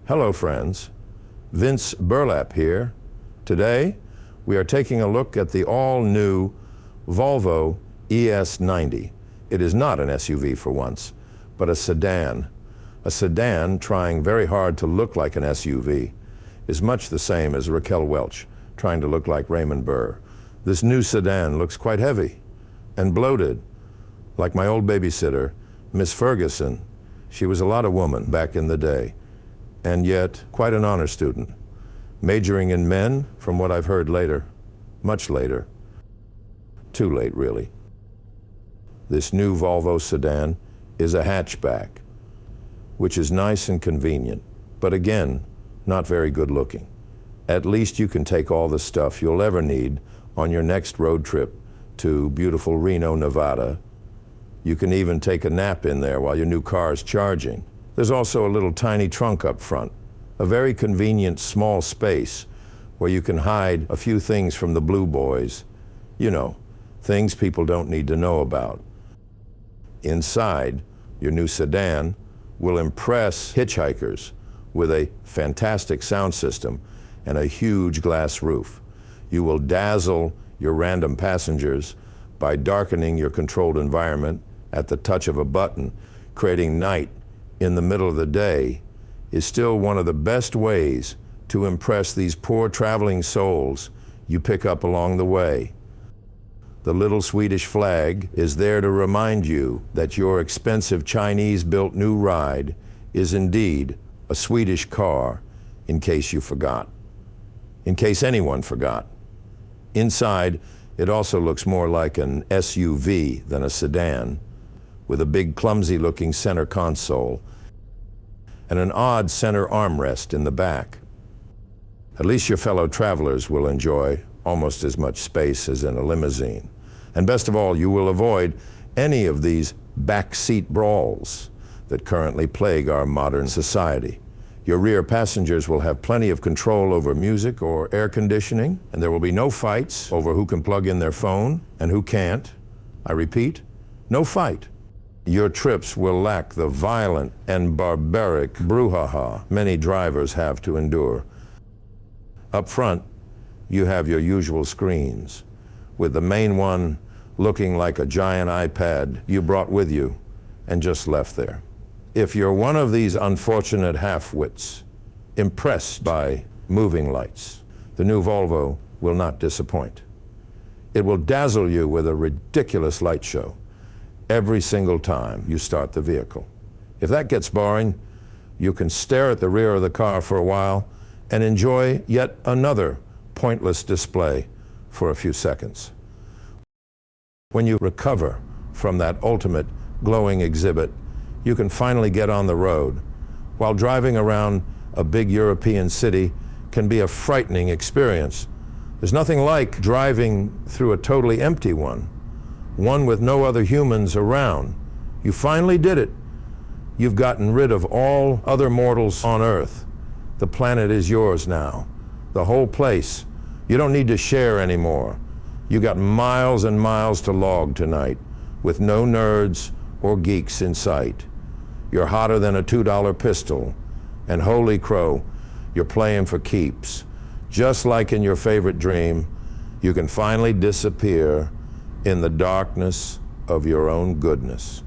Hello friends, Vince Burlap here. Today we are taking a look at the all-new Volvo ES90. It is not an SUV for once, but a sedan. A sedan trying very hard to look like an SUV is much the same as Raquel Welch trying to look like Raymond Burr. This new sedan looks quite heavy and bloated, like my old babysitter, Miss Ferguson. She was a lot of woman back in the day, and yet quite an honor student, majoring in men, from what I've heard later, much later. Too late, really. This new Volvo sedan is a hatchback, which is nice and convenient, but again, not very good looking. At least you can take all the stuff you'll ever need on your next road trip to beautiful Reno, Nevada. You can even take a nap in there while your new car is charging. There's also a little tiny trunk up front, a very convenient small space where you can hide a few things from the blue boys. You know, things people don't need to know about. Inside, your new sedan will impress hitchhikers with a fantastic sound system and a huge glass roof. You will dazzle your random passengers by darkening your controlled environment at the touch of a button. Creating night in the middle of the day is still one of the best ways to impress these poor traveling souls you pick up along the way. The little Swedish flag is there to remind you that your expensive Chinese-built new ride is indeed a Swedish car, in case you forgot. In case anyone forgot. Inside, it also looks more like an SUV than a sedan, with a big clumsy-looking center console and an odd center armrest in the back. At least your fellow travelers will enjoy almost as much space as in a limousine. And best of all, you will avoid any of these backseat brawls that currently plague our modern society. Your rear passengers will have plenty of control over music or air conditioning, and there will be no fights over who can plug in their phone and who can't. I repeat, no fight. Your trips will lack the violent and barbaric brouhaha many drivers have to endure. Up front, you have your usual screens, with the main one looking like a giant iPad you brought with you and just left there. If you're one of these unfortunate half-wits impressed by moving lights, the new Volvo will not disappoint. It will dazzle you with a ridiculous light show every single time you start the vehicle. If that gets boring, you can stare at the rear of the car for a while and enjoy yet another pointless display for a few seconds. When you recover from that ultimate glowing exhibit, you can finally get on the road. While driving around a big European city can be a frightening experience. There's nothing like driving through a totally empty one with no other humans around. You finally did it. You've gotten rid of all other mortals on Earth. The planet is yours now. The whole place. You don't need to share anymore. You got miles and miles to log tonight with no nerds or geeks in sight. You're hotter than a $2 pistol, and holy crow, you're playing for keeps. Just like in your favorite dream, you can finally disappear in the darkness of your own goodness.